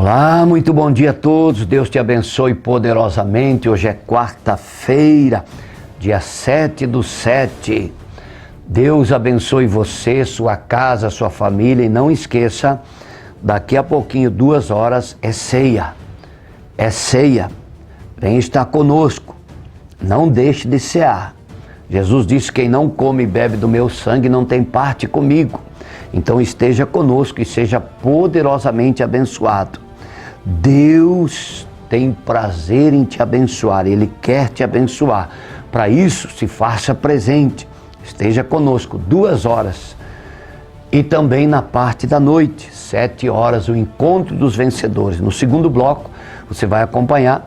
Olá, muito bom dia a todos, Deus te abençoe poderosamente. Hoje é quarta-feira, dia 7/7. Deus abençoe você, sua casa, sua família, e não esqueça, daqui a pouquinho, 2 horas, é ceia. É ceia. Vem estar conosco, não deixe de cear. Jesus disse: quem não come e bebe do meu sangue não tem parte comigo. Então esteja conosco e seja poderosamente abençoado. Deus tem prazer em te abençoar, Ele quer te abençoar. Para isso, se faça presente, esteja conosco 2 horas. E também na parte da noite, 7 horas, o encontro dos vencedores. No segundo bloco, você vai acompanhar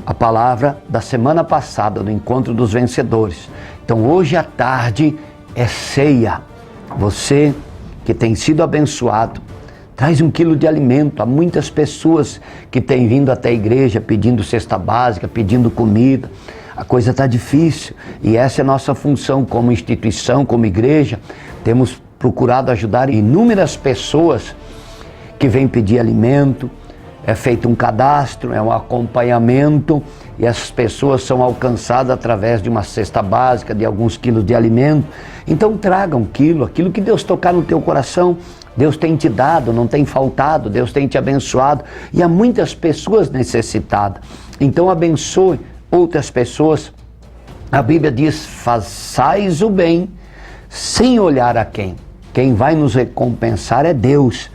a palavra da semana passada, do encontro dos vencedores. Então hoje à tarde é ceia. Você que tem sido abençoado, traz 1 quilo de alimento. Há muitas pessoas que têm vindo até a igreja pedindo cesta básica, pedindo comida. A coisa está difícil e essa é a nossa função como instituição, como igreja. Temos procurado ajudar inúmeras pessoas que vêm pedir alimento. É feito um cadastro, é um acompanhamento e essas pessoas são alcançadas através de uma cesta básica, de alguns quilos de alimento. Então traga 1 quilo, aquilo que Deus tocar no teu coração. Deus tem te dado, não tem faltado, Deus tem te abençoado e há muitas pessoas necessitadas. Então abençoe outras pessoas. A Bíblia diz: façais o bem sem olhar a quem. Quem vai nos recompensar é Deus.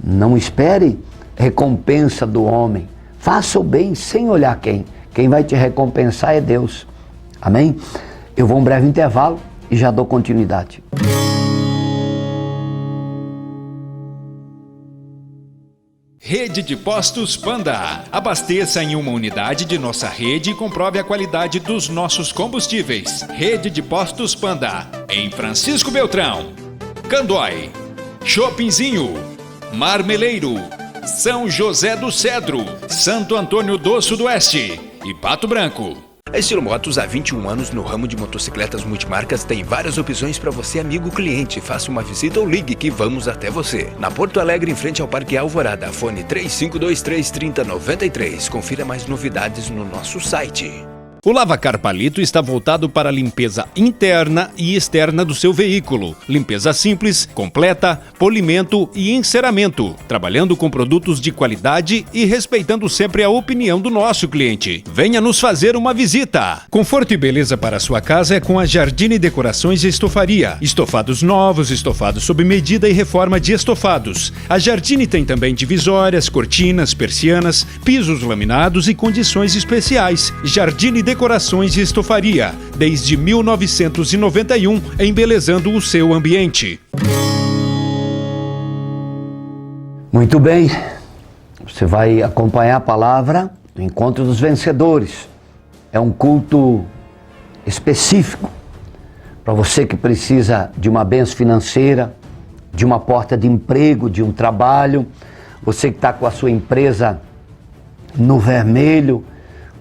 Não espere recompensa do homem. Faça o bem sem olhar quem. Quem vai te recompensar é Deus. Amém? Eu vou um breve intervalo e já dou continuidade. Rede de Postos Panda. Abasteça em uma unidade de nossa rede e comprove a qualidade dos nossos combustíveis. Rede de Postos Panda, em Francisco Beltrão, Candói, Shoppingzinho, Marmeleiro, São José do Cedro, Santo Antônio do Sudoeste e Pato Branco. A Estilo Motos, há 21 anos no ramo de motocicletas multimarcas, tem várias opções para você, amigo cliente. Faça uma visita ou ligue que vamos até você. Na Porto Alegre, em frente ao Parque Alvorada, fone 3523-3093. Confira mais novidades no nosso site. O Lavacar Palito está voltado para a limpeza interna e externa do seu veículo. Limpeza simples, completa, polimento e enceramento. Trabalhando com produtos de qualidade e respeitando sempre a opinião do nosso cliente. Venha nos fazer uma visita. Conforto e beleza para a sua casa é com a Jardine Decorações e Estofaria. Estofados novos, estofados sob medida e reforma de estofados. A Jardine tem também divisórias, cortinas, persianas, pisos laminados e condições especiais. Jardine Decorações e Estofaria, desde 1991, embelezando o seu ambiente. Muito bem, você vai acompanhar a palavra do Encontro dos Vencedores. É um culto específico para você que precisa de uma bênção financeira, de uma porta de emprego, de um trabalho. Você que está com a sua empresa no vermelho,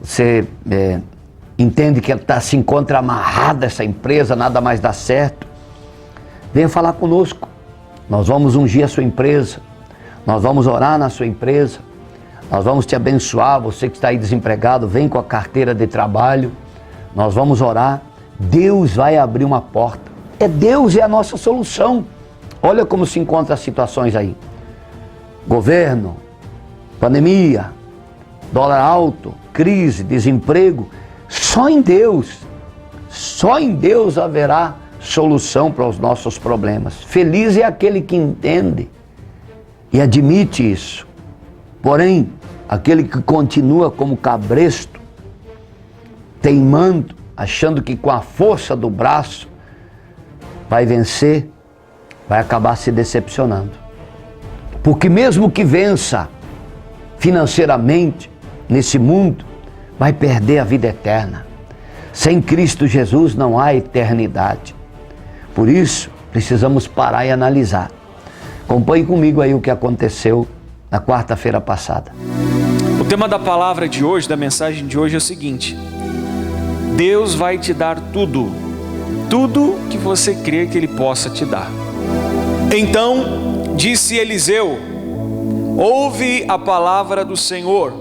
você entende que se encontra amarrada essa empresa, nada mais dá certo. Venha falar conosco. Nós vamos ungir a sua empresa. Nós vamos orar na sua empresa. Nós vamos te abençoar. Você que está aí desempregado, vem com a carteira de trabalho. Nós vamos orar. Deus vai abrir uma porta. Deus é a nossa solução. Olha como se encontram as situações aí. Governo, pandemia, dólar alto, crise, desemprego. Só em Deus haverá solução para os nossos problemas. Feliz é aquele que entende e admite isso. Porém, aquele que continua como cabresto, teimando, achando que com a força do braço vai vencer, vai acabar se decepcionando. Porque mesmo que vença financeiramente nesse mundo, vai perder a vida eterna. Sem Cristo Jesus não há eternidade. Por isso, precisamos parar e analisar. Acompanhe comigo aí o que aconteceu na quarta-feira passada. O tema da palavra de hoje, da mensagem de hoje é o seguinte: Deus vai te dar tudo que você crê que Ele possa te dar. Então, disse Eliseu: ouve a palavra do Senhor.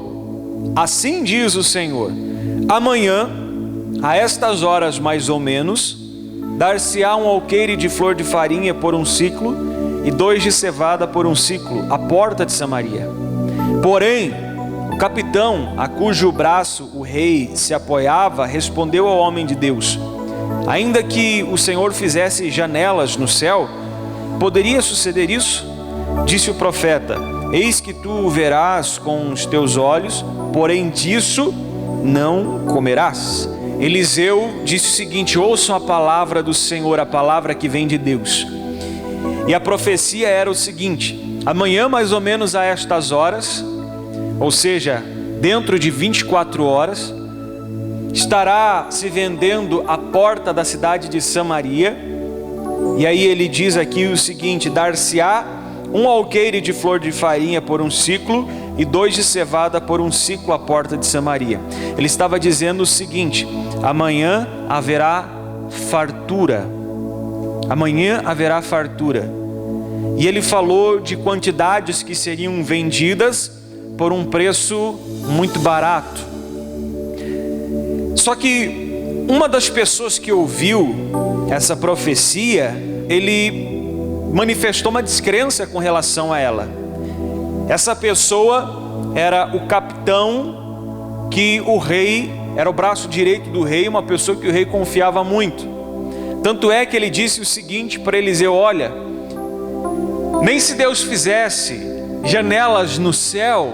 Assim diz o Senhor: amanhã, a estas horas mais ou menos, dar-se-á um alqueire de flor de farinha por um ciclo e 2 de cevada por um ciclo, à porta de Samaria. Porém, o capitão, a cujo braço o rei se apoiava, respondeu ao homem de Deus: ainda que o Senhor fizesse janelas no céu, poderia suceder isso? Disse o profeta: eis que tu o verás com os teus olhos, porém disso não comerás. Eliseu disse o seguinte: ouçam a palavra do Senhor, a palavra que vem de Deus. E a profecia era o seguinte: amanhã mais ou menos a estas horas, ou seja, dentro de 24 horas, estará se vendendo a porta da cidade de Samaria. E aí ele diz aqui o seguinte: dar-se-á um alqueire de flor de farinha por um ciclo e 2 de cevada por um ciclo à porta de Samaria. Ele estava dizendo o seguinte: amanhã haverá fartura. Amanhã haverá fartura. E ele falou de quantidades que seriam vendidas por um preço muito barato. Só que uma das pessoas que ouviu essa profecia, ele manifestou uma descrença com relação a ela. Essa pessoa era o capitão que o rei, era o braço direito do rei, uma pessoa que o rei confiava muito. Tanto é que ele disse o seguinte para Eliseu: olha, nem se Deus fizesse janelas no céu,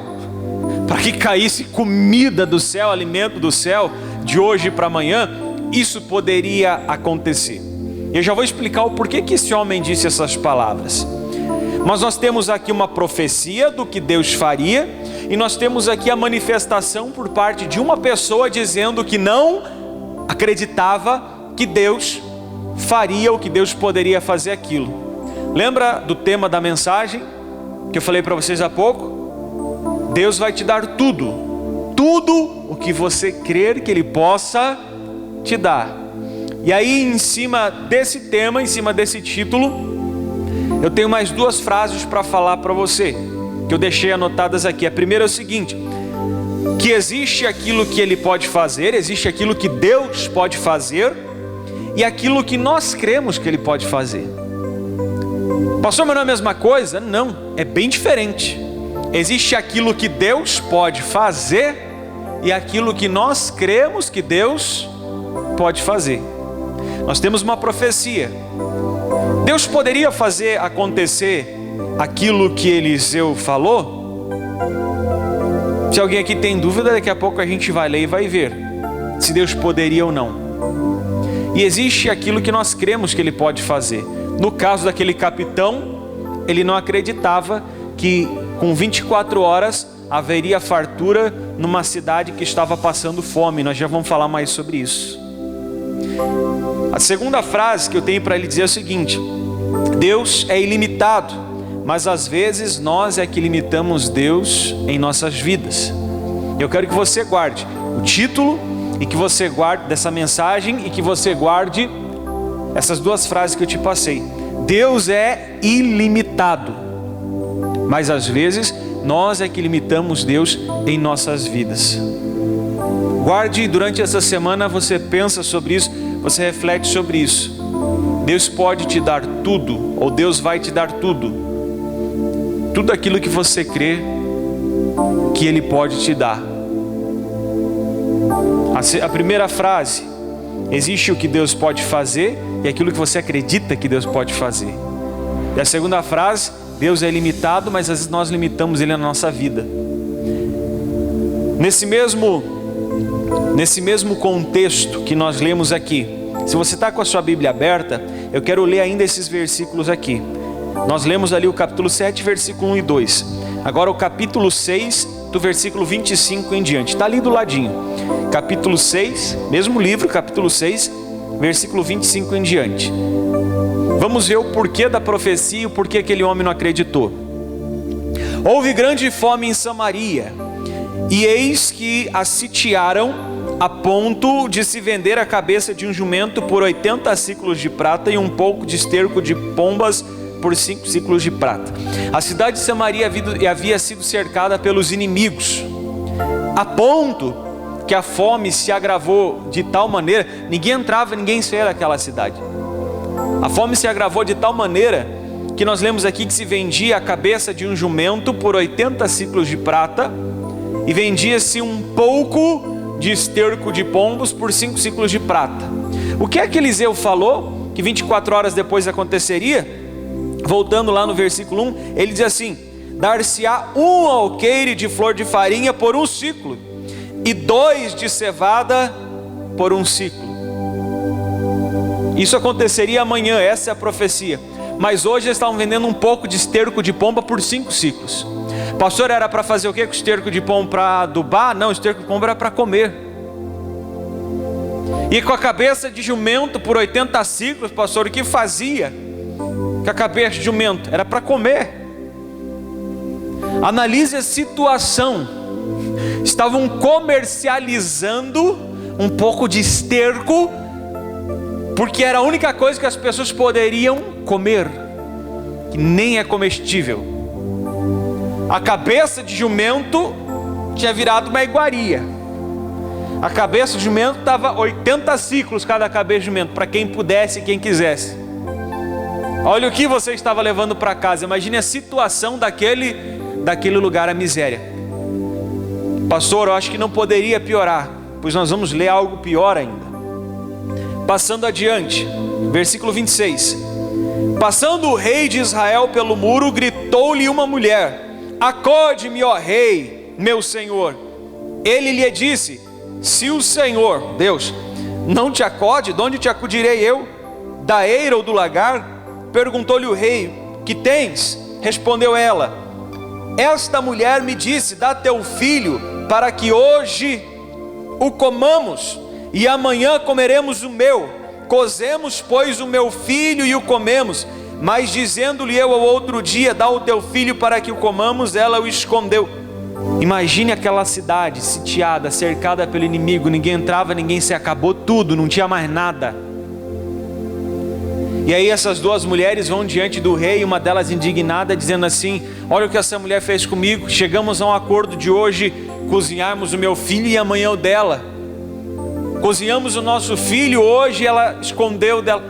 para que caísse comida do céu, alimento do céu, de hoje para amanhã, isso poderia acontecer. Eu já vou explicar o porquê que esse homem disse essas palavras. Mas nós temos aqui uma profecia do que Deus faria, e nós temos aqui a manifestação por parte de uma pessoa dizendo que não acreditava que Deus faria ou que Deus poderia fazer aquilo. Lembra do tema da mensagem que eu falei para vocês há pouco? Deus vai te dar tudo, tudo o que você crer que Ele possa te dar. E aí, em cima desse tema, em cima desse título, eu tenho mais 2 frases para falar para você, que eu deixei anotadas aqui. A primeira é o seguinte: que existe aquilo que Ele pode fazer, existe aquilo que Deus pode fazer, e aquilo que nós cremos que Ele pode fazer. Pastor, mas não é a mesma coisa? Não, é bem diferente. Existe aquilo que Deus pode fazer e aquilo que nós cremos que Deus pode fazer. Nós temos uma profecia. Deus poderia fazer acontecer aquilo que Eliseu falou? Se alguém aqui tem dúvida, daqui a pouco a gente vai ler e vai ver se Deus poderia ou não. E existe aquilo que nós cremos que Ele pode fazer. No caso daquele capitão, ele não acreditava que com 24 horas haveria fartura numa cidade que estava passando fome. Nós já vamos falar mais sobre isso. A segunda frase que eu tenho para lhe dizer é o seguinte: Deus é ilimitado, mas às vezes nós é que limitamos Deus em nossas vidas. Eu quero que você guarde o título e que você guarde dessa mensagem e que você guarde essas 2 frases que eu te passei. Deus é ilimitado, mas às vezes nós é que limitamos Deus em nossas vidas. Guarde, durante essa semana você pensa sobre isso, você reflete sobre isso. Deus pode te dar tudo, ou Deus vai te dar tudo. Tudo aquilo que você crê que Ele pode te dar. A primeira frase: existe o que Deus pode fazer e aquilo que você acredita que Deus pode fazer. E a segunda frase: Deus é ilimitado, mas às vezes nós limitamos Ele na nossa vida. Nesse mesmo contexto que nós lemos aqui, se você está com a sua Bíblia aberta, eu quero ler ainda esses versículos aqui. Nós lemos ali o capítulo 7, versículo 1 e 2. Agora o capítulo 6, do versículo 25 em diante. Está ali do ladinho. Capítulo 6, mesmo livro, capítulo 6, versículo 25 em diante. Vamos ver o porquê da profecia e o porquê aquele homem não acreditou. Houve grande fome em Samaria, e eis que a sitiaram a ponto de se vender a cabeça de um jumento por 80 ciclos de prata e um pouco de esterco de pombas por 5 ciclos de prata. A cidade de Samaria havia sido cercada pelos inimigos, a ponto que a fome se agravou de tal maneira, ninguém entrava, ninguém saía daquela cidade. A fome se agravou de tal maneira que nós lemos aqui que se vendia a cabeça de um jumento por 80 ciclos de prata e vendia-se um pouco de esterco de pombos por 5 ciclos de prata. O que é que Eliseu falou que 24 horas depois aconteceria? Voltando lá no versículo 1, ele diz assim: dar-se-á um alqueire de flor de farinha por 1 ciclo e 2 de cevada por 1 ciclo. Isso aconteceria amanhã, essa é a profecia. Mas hoje eles estavam vendendo um pouco de esterco de pomba por 5 ciclos. Pastor, era para fazer o que com o esterco de pomba? Para adubar? Não, o esterco de pomba era para comer. E com a cabeça de jumento por 80 ciclos, pastor, o que fazia com a cabeça de jumento? Era para comer. Analise a situação. Estavam comercializando um pouco de esterco, porque era a única coisa que as pessoas poderiam comer, que nem é comestível. A cabeça de jumento tinha virado uma iguaria. A cabeça de jumento dava 80 ciclos cada cabeça de jumento, para quem pudesse e quem quisesse. Olha o que você estava levando para casa. Imagine a situação daquele lugar, a miséria. Pastor, eu acho que não poderia piorar, pois nós vamos ler algo pior ainda. Passando adiante, versículo 26. Passando o rei de Israel pelo muro, gritou-lhe uma mulher: acode-me, ó rei, meu senhor. Ele lhe disse: se o Senhor, Deus, não te acode, de onde te acudirei eu? Da eira ou do lagar? Perguntou-lhe o rei: que tens? Respondeu ela: esta mulher me disse: dá teu filho, para que hoje o comamos, e amanhã comeremos o meu. Cozemos, pois, o meu filho e o comemos. Mas dizendo-lhe eu ao outro dia: dá o teu filho para que o comamos, ela o escondeu. Imagine aquela cidade sitiada, cercada pelo inimigo, ninguém entrava, ninguém se acabou tudo, não tinha mais nada. E aí essas duas mulheres vão diante do rei, uma delas indignada, dizendo assim: olha o que essa mulher fez comigo, chegamos a um acordo de hoje cozinharmos o meu filho e amanhã o dela. Cozinhamos o nosso filho, hoje ela escondeu dela.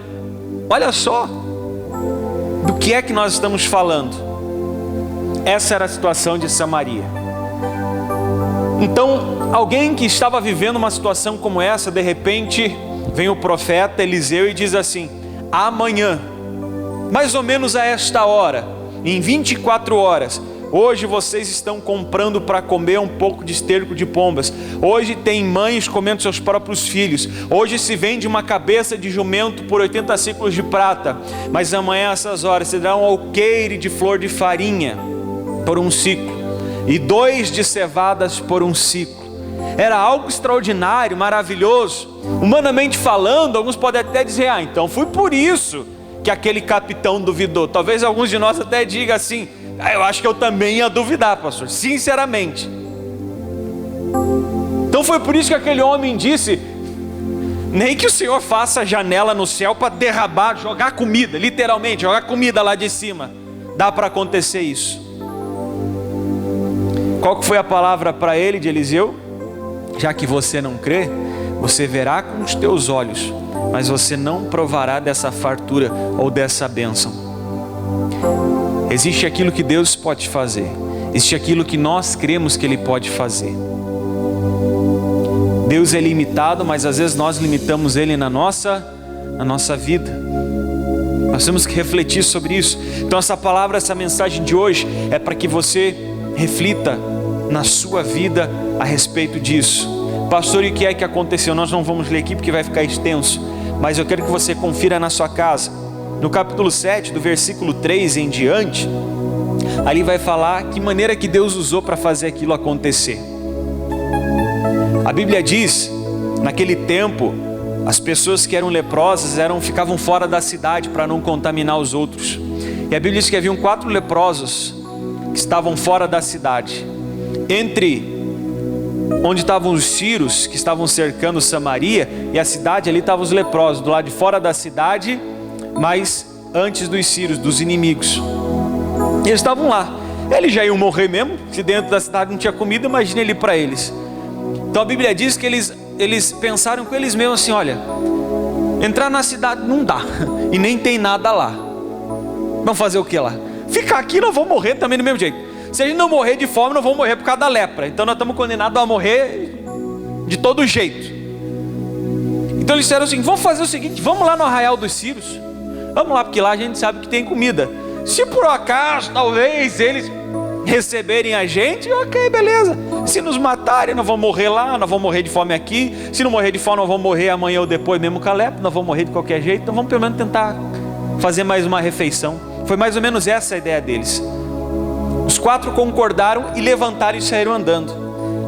Olha só do que é que nós estamos falando. Essa era a situação de Samaria. Então, alguém que estava vivendo uma situação como essa, de repente vem o profeta Eliseu e diz assim: amanhã, mais ou menos a esta hora, em 24 horas, hoje vocês estão comprando para comer um pouco de esterco de pombas. Hoje tem mães comendo seus próprios filhos. Hoje se vende uma cabeça de jumento por 80 ciclos de prata. Mas amanhã, essas horas, se dá um alqueire de flor de farinha por 1 ciclo e 2 de cevadas por 1 ciclo. Era algo extraordinário, maravilhoso. Humanamente falando, alguns podem até dizer: ah, então foi por isso que aquele capitão duvidou. Talvez alguns de nós até digam assim: ah, eu acho que eu também ia duvidar, pastor, sinceramente. Então foi por isso que aquele homem disse: nem que o Senhor faça a janela no céu para derramar, jogar comida, literalmente, jogar comida lá de cima, dá para acontecer isso. Qual que foi a palavra para ele de Eliseu? Já que você não crê, você verá com os teus olhos, mas você não provará dessa fartura ou dessa bênção. Existe aquilo que Deus pode fazer, existe aquilo que nós cremos que Ele pode fazer. Deus é limitado, mas às vezes nós limitamos Ele na nossa vida. Nós temos que refletir sobre isso. Então essa palavra, essa mensagem de hoje é para que você reflita na sua vida a respeito disso. Pastor, e o que é que aconteceu? Nós não vamos ler aqui porque vai ficar extenso, mas eu quero que você confira na sua casa. No capítulo 7, do versículo 3 em diante, ali vai falar que maneira que Deus usou para fazer aquilo acontecer. A Bíblia diz, naquele tempo, as pessoas que eram leprosas ficavam fora da cidade para não contaminar os outros. E a Bíblia diz que haviam 4 leprosos que estavam fora da cidade. Entre onde estavam os sírios que estavam cercando Samaria e a cidade, ali estavam os leprosos. Do lado de fora da cidade, mas antes dos sírios, dos inimigos. Eles estavam lá. Eles já iam morrer mesmo, se dentro da cidade não tinha comida, imagine ele para eles. Então a Bíblia diz que eles pensaram com eles mesmos assim: olha, entrar na cidade não dá, e nem tem nada lá. Vamos fazer o que lá? Ficar aqui, nós vamos morrer também do mesmo jeito. Se a gente não morrer de fome, nós vamos morrer por causa da lepra. Então nós estamos condenados a morrer de todo jeito. Então eles disseram assim: vamos fazer o seguinte, vamos lá no arraial dos sírios. Vamos lá, porque lá a gente sabe que tem comida. Se por acaso, talvez, eles receberem a gente, ok, beleza. Se nos matarem, nós vamos morrer lá, nós vamos morrer de fome aqui. Se não morrer de fome, nós vamos morrer amanhã ou depois mesmo com a lepra, nós vamos morrer de qualquer jeito. Então vamos pelo menos tentar fazer mais uma refeição. Foi mais ou menos essa a ideia deles. Os 4 concordaram e levantaram e saíram andando.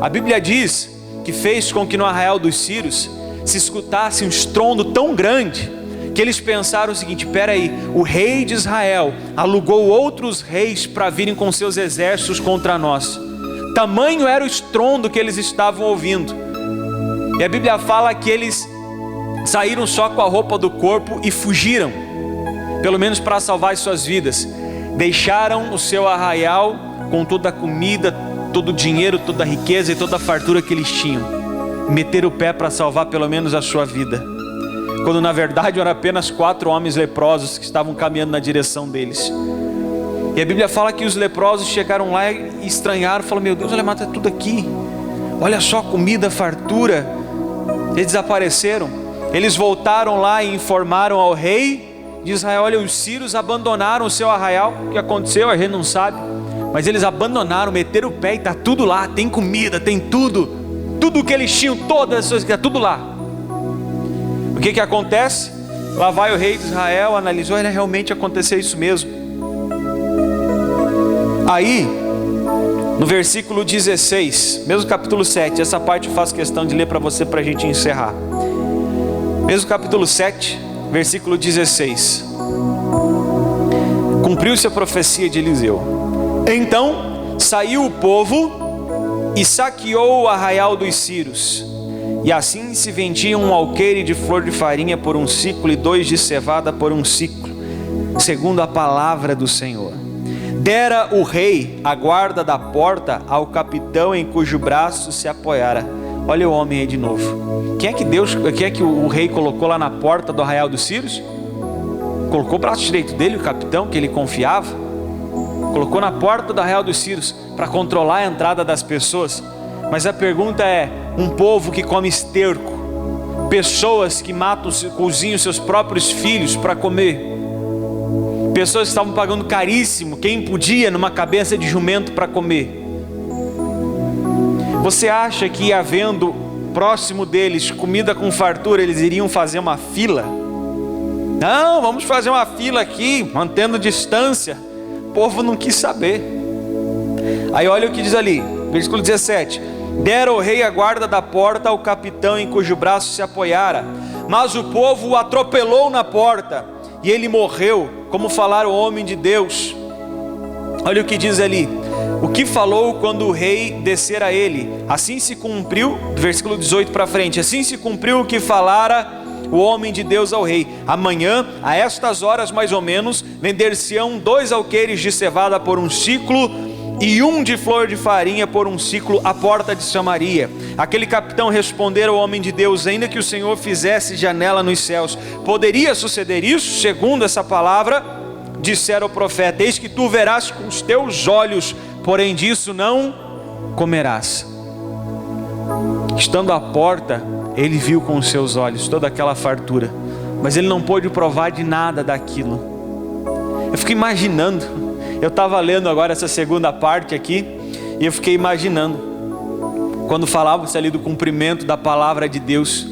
A Bíblia diz que fez com que no arraial dos sírios se escutasse um estrondo tão grande que eles pensaram o seguinte: peraí, o rei de Israel alugou outros reis para virem com seus exércitos contra nós. Tamanho era o estrondo que eles estavam ouvindo. E a Bíblia fala que eles saíram só com a roupa do corpo e fugiram, pelo menos para salvar as suas vidas. Deixaram o seu arraial com toda a comida, todo o dinheiro, toda a riqueza e toda a fartura que eles tinham. Meteram o pé para salvar pelo menos a sua vida, quando na verdade eram apenas 4 homens leprosos que estavam caminhando na direção deles. E a Bíblia fala que os leprosos chegaram lá e estranharam, falaram: meu Deus, olha, mata tudo aqui, olha só, comida, fartura. Eles desapareceram. Eles voltaram lá e informaram ao rei de Israel: olha, os sírios abandonaram o seu arraial. O que aconteceu a gente não sabe, mas eles abandonaram, meteram o pé e está tudo lá, tem comida, tem tudo. Tudo que eles tinham, todas as coisas, está tudo lá. O que acontece? Lá vai o rei de Israel, analisou, e realmente aconteceu isso mesmo. Aí, no versículo 16, mesmo capítulo 7, essa parte eu faço questão de ler para você, para a gente encerrar. Mesmo capítulo 7, versículo 16. Cumpriu-se a profecia de Eliseu. Então saiu o povo e saqueou o arraial dos sírios. E assim se vendiam um alqueire de flor de farinha por um ciclo e 2 de cevada por um ciclo, segundo a palavra do Senhor. Dera o rei a guarda da porta ao capitão em cujo braço se apoiara. Olha o homem aí de novo. Quem é que o rei colocou lá na porta do arraial dos sírios? Colocou o braço direito dele, o capitão que ele confiava. Colocou na porta do arraial dos sírios para controlar a entrada das pessoas. Mas a pergunta é: um povo que come esterco, pessoas que matam, cozinham seus próprios filhos para comer, pessoas que estavam pagando caríssimo, quem podia, numa cabeça de jumento para comer. Você acha que, havendo próximo deles comida com fartura, eles iriam fazer uma fila? Não, vamos fazer uma fila aqui, mantendo distância. O povo não quis saber. Aí olha o que diz ali, versículo 17: dera o rei a guarda da porta ao capitão em cujo braço se apoiara, mas o povo o atropelou na porta, e ele morreu, como falara o homem de Deus. Olha o que diz ali: o que falou quando o rei descer a ele, assim se cumpriu, versículo 18 para frente, assim se cumpriu o que falara o homem de Deus ao rei: amanhã, a estas horas mais ou menos, vender-se-ão 2 alqueires de cevada por um ciclo e 1 de flor de farinha por um ciclo à porta de Samaria. Aquele capitão respondeu ao homem de Deus: ainda que o Senhor fizesse janela nos céus, poderia suceder isso? Segundo essa palavra, dissera o profeta: eis que tu verás com os teus olhos, porém disso não comerás. Estando à porta, ele viu com os seus olhos toda aquela fartura, mas ele não pôde provar de nada daquilo. Eu fico imaginando, eu estava lendo agora essa segunda parte aqui, e eu fiquei imaginando, quando falava-se ali do cumprimento da palavra de Deus,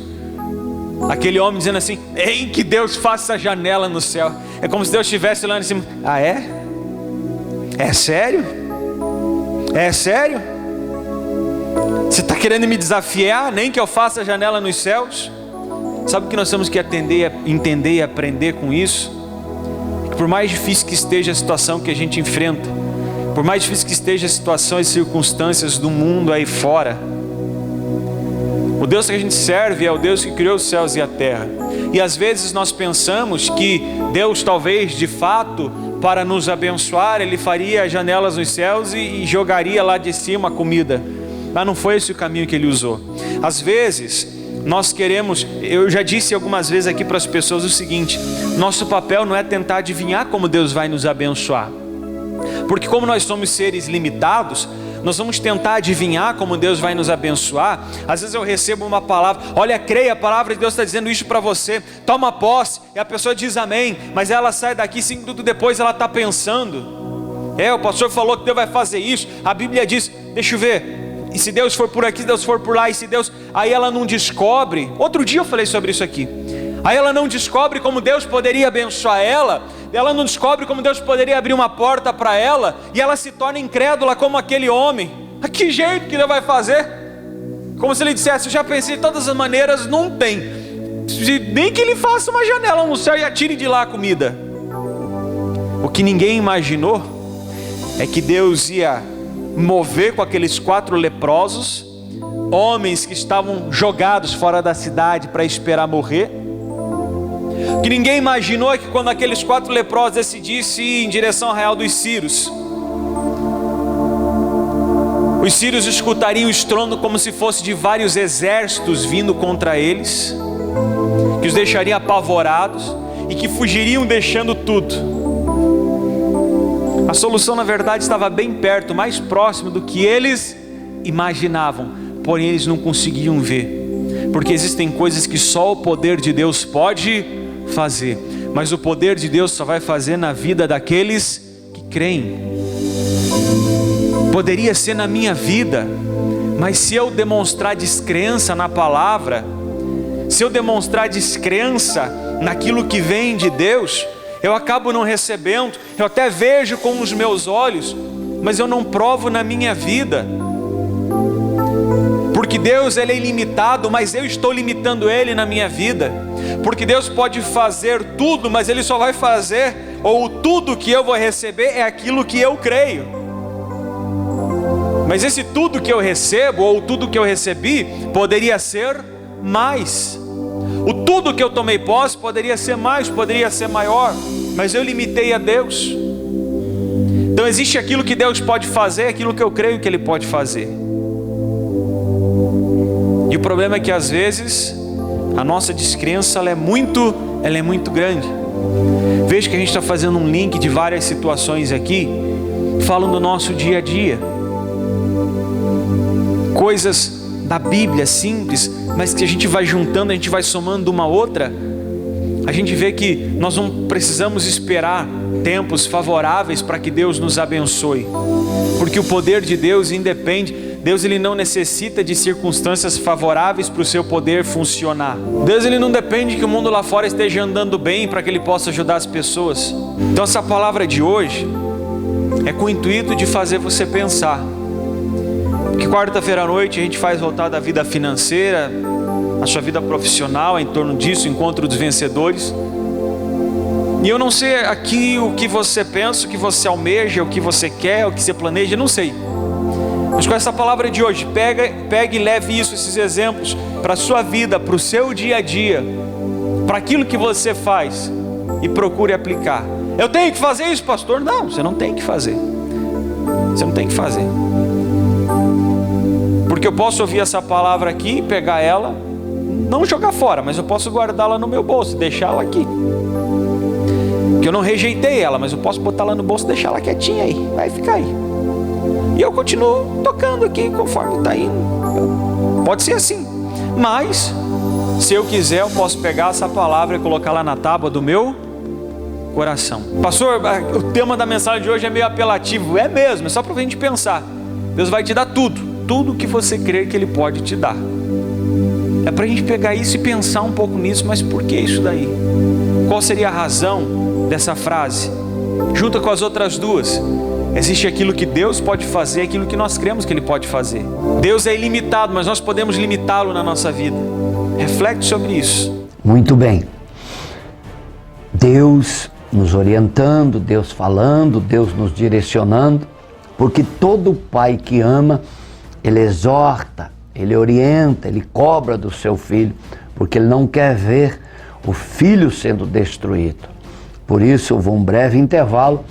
aquele homem dizendo assim: ei, que Deus faça janela no céu. É como se Deus estivesse lá em cima. Ah, é? É sério? É sério? Você está querendo me desafiar, nem que eu faça janela nos céus? Sabe o que nós temos que entender e aprender com isso? Que por mais difícil que esteja a situação que a gente enfrenta, por mais difícil que esteja a situação e circunstâncias do mundo aí fora, O Deus que a gente serve é o Deus que criou os céus e a terra. E às vezes nós pensamos que Deus talvez de fato, para nos abençoar, Ele faria janelas nos céus e jogaria lá de cima a comida. Mas não foi esse o caminho que Ele usou. Às vezes nós queremos, eu já disse algumas vezes aqui para as pessoas o seguinte: nosso papel não é tentar adivinhar como Deus vai nos abençoar, porque como nós somos seres limitados, nós vamos tentar adivinhar como Deus vai nos abençoar. Às vezes eu recebo uma palavra, olha, creia, a palavra de Deus está dizendo isso para você, toma posse, e a pessoa diz amém, mas ela sai daqui 5 minutos depois, ela está pensando, o pastor falou que Deus vai fazer isso, a Bíblia diz, deixa eu ver, e se Deus for por aqui, se Deus for por lá, e se Deus, aí ela não descobre. Outro dia eu falei sobre isso aqui, aí ela não descobre como Deus poderia abençoar ela não descobre como Deus poderia abrir uma porta para ela, e ela se torna incrédula como aquele homem. A que jeito que Deus vai fazer? Como se ele dissesse, eu já pensei de todas as maneiras, não tem, nem que ele faça uma janela no céu e atire de lá a comida. O que ninguém imaginou é que Deus ia mover com aqueles 4 leprosos, homens que estavam jogados fora da cidade para esperar morrer. O que ninguém imaginou é que quando aqueles 4 leprosos decidissem ir em direção ao arraial dos Círios, os sírios escutariam o estrondo como se fosse de vários exércitos vindo contra eles, que os deixariam apavorados e que fugiriam deixando tudo. A solução na verdade estava bem perto, mais próximo do que eles imaginavam, porém eles não conseguiam ver, porque existem coisas que só o poder de Deus pode fazer, mas o poder de Deus só vai fazer na vida daqueles que creem. Poderia ser na minha vida, mas se eu demonstrar descrença na palavra, se eu demonstrar descrença naquilo que vem de Deus, eu acabo não recebendo. Eu até vejo com os meus olhos, mas eu não provo na minha vida, porque Deus ele é ilimitado, mas eu estou limitando Ele na minha vida. Porque Deus pode fazer tudo, mas Ele só vai fazer, ou tudo que eu vou receber é aquilo que eu creio. Mas esse tudo que eu recebo, ou tudo que eu recebi, poderia ser mais. O tudo que eu tomei posse poderia ser mais, poderia ser maior, mas eu limitei a Deus. Então existe aquilo que Deus pode fazer, aquilo que eu creio que Ele pode fazer. E o problema é que às vezes a nossa descrença ela é muito grande. Veja que a gente está fazendo um link de várias situações aqui, falam do nosso dia a dia, coisas da Bíblia simples, mas que a gente vai juntando, a gente vai somando uma outra, a gente vê que nós não precisamos esperar tempos favoráveis para que Deus nos abençoe, porque o poder de Deus independe. Deus ele não necessita de circunstâncias favoráveis para o seu poder funcionar. Deus ele não depende que o mundo lá fora esteja andando bem para que Ele possa ajudar as pessoas. Então essa palavra de hoje é com o intuito de fazer você pensar. Porque quarta-feira à noite a gente faz voltar da vida financeira, a sua vida profissional, em torno disso, encontro dos vencedores. E eu não sei aqui o que você pensa, o que você almeja, o que você quer, o que você planeja, não sei. Mas com essa palavra de hoje, pegue e leve esses exemplos para a sua vida, para o seu dia a dia, para aquilo que você faz e procure aplicar. Eu tenho que fazer isso, pastor? Não, você não tem que fazer. Você não tem que fazer. Porque eu posso ouvir essa palavra aqui, pegar ela, não jogar fora, mas eu posso guardá-la no meu bolso, deixá-la aqui. Porque eu não rejeitei ela, mas eu posso botar ela no bolso e deixar ela quietinha aí, vai ficar aí. E eu continuo tocando aqui conforme está indo. Pode ser assim. Mas, se eu quiser, eu posso pegar essa palavra e colocá-la na tábua do meu coração. Pastor, o tema da mensagem de hoje é meio apelativo. É mesmo, é só para a gente pensar. Deus vai te dar tudo. Tudo que você crer que Ele pode te dar. É para a gente pegar isso e pensar um pouco nisso. Mas por que isso daí? Qual seria a razão dessa frase? Junta com as outras duas. Existe aquilo que Deus pode fazer, aquilo que nós cremos que Ele pode fazer. Deus é ilimitado, mas nós podemos limitá-lo na nossa vida. Reflete sobre isso. Muito bem. Deus nos orientando, Deus falando, Deus nos direcionando, porque todo pai que ama, ele exorta, ele orienta, ele cobra do seu filho, porque ele não quer ver o filho sendo destruído. Por isso eu vou um breve intervalo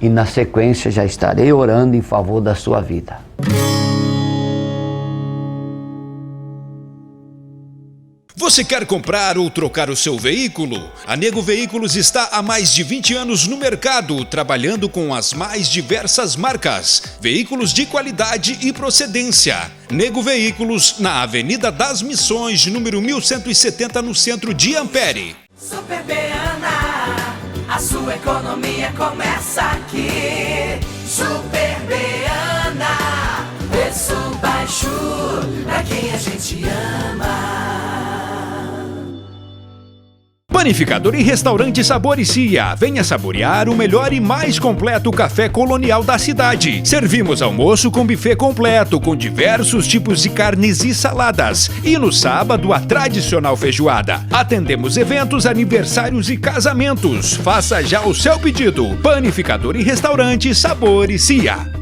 e na sequência já estarei orando em favor da sua vida. Você quer comprar ou trocar o seu veículo? A Nego Veículos está há mais de 20 anos no mercado, trabalhando com as mais diversas marcas, veículos de qualidade e procedência. Nego Veículos, na Avenida das Missões, número 1170, no centro de Ampere. Super Beana, a sua economia começa aqui. Super Beana, preço baixo pra quem a gente ama. Panificador e Restaurante Sabor e Cia. Venha saborear o melhor e mais completo café colonial da cidade. Servimos almoço com buffet completo, com diversos tipos de carnes e saladas. E no sábado, a tradicional feijoada. Atendemos eventos, aniversários e casamentos. Faça já o seu pedido. Panificador e Restaurante Sabor e Cia.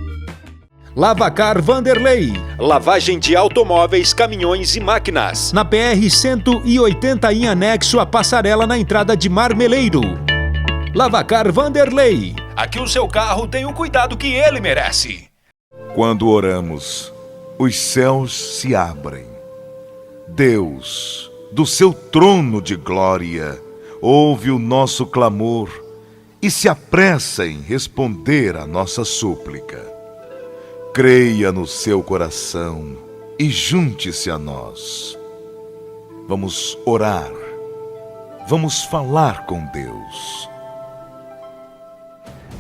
Lavacar Vanderlei, lavagem de automóveis, caminhões e máquinas. Na PR-180 em anexo à passarela na entrada de Marmeleiro. Lavacar Vanderlei, aqui o seu carro tem o cuidado que ele merece. Quando oramos, os céus se abrem. Deus, do seu trono de glória, ouve o nosso clamor e se apressa em responder à nossa súplica. Creia no seu coração e junte-se a nós. Vamos orar. Vamos falar com Deus.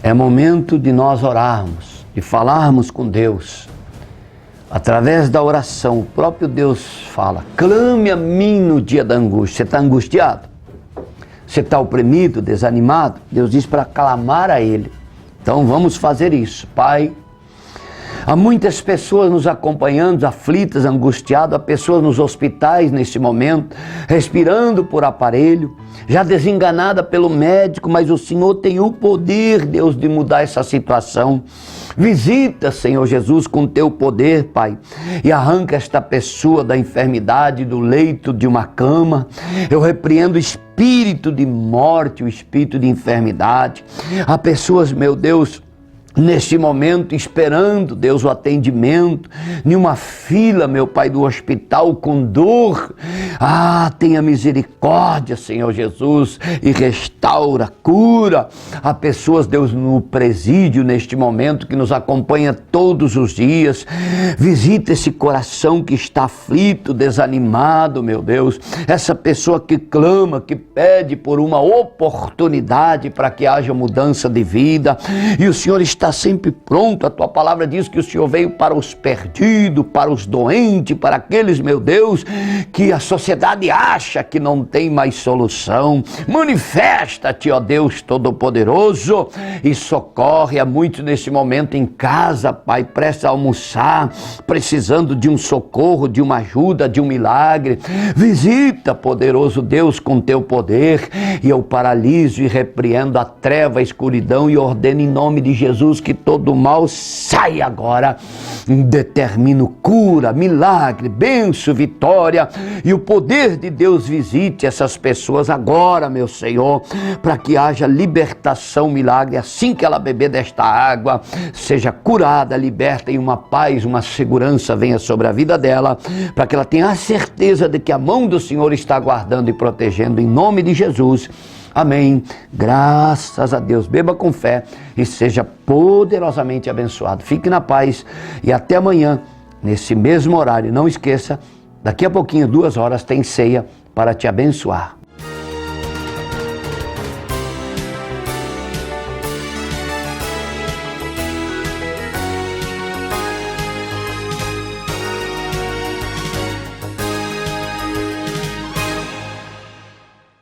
É momento de nós orarmos, de falarmos com Deus. Através da oração, o próprio Deus fala: clame a mim no dia da angústia. Você está angustiado? Você está oprimido, desanimado? Deus diz para clamar a Ele. Então vamos fazer isso. Pai, há muitas pessoas nos acompanhando, aflitas, angustiadas, há pessoas nos hospitais nesse momento, respirando por aparelho, já desenganada pelo médico, mas o Senhor tem o poder, Deus, de mudar essa situação. Visita, Senhor Jesus, com teu poder, Pai, e arranca esta pessoa da enfermidade, do leito de uma cama. Eu repreendo o espírito de morte, o espírito de enfermidade. Há pessoas, meu Deus, neste momento, esperando, Deus, o atendimento, em uma fila, meu Pai, do hospital com dor. Tenha misericórdia, Senhor Jesus, e restaura, cura. Há pessoas, Deus, no presídio, neste momento, que nos acompanha todos os dias. Visita esse coração que está aflito, desanimado, meu Deus. Essa pessoa que clama, que pede por uma oportunidade para que haja mudança de vida. E o Senhor está sempre pronto. A tua palavra diz que o Senhor veio para os perdidos, para os doentes, para aqueles, meu Deus, que a sociedade acha que não tem mais solução. Manifesta-te, ó Deus Todo-Poderoso, e socorre a muitos nesse momento em casa, Pai, prestes a almoçar, precisando de um socorro, de uma ajuda, de um milagre. Visita, poderoso Deus, com teu poder, e eu paraliso e repreendo a treva, a escuridão, e ordeno em nome de Jesus que todo mal saia agora. Determino cura, milagre, bênção, vitória, e o poder de Deus visite essas pessoas agora, meu Senhor, para que haja libertação, milagre. Assim que ela beber desta água, seja curada, liberta, e uma paz, uma segurança venha sobre a vida dela, para que ela tenha a certeza de que a mão do Senhor está guardando e protegendo, em nome de Jesus. Amém. Graças a Deus. Beba com fé e seja poderosamente abençoado. Fique na paz e até amanhã, nesse mesmo horário. Não esqueça, daqui a pouquinho, 2 horas, tem ceia para te abençoar.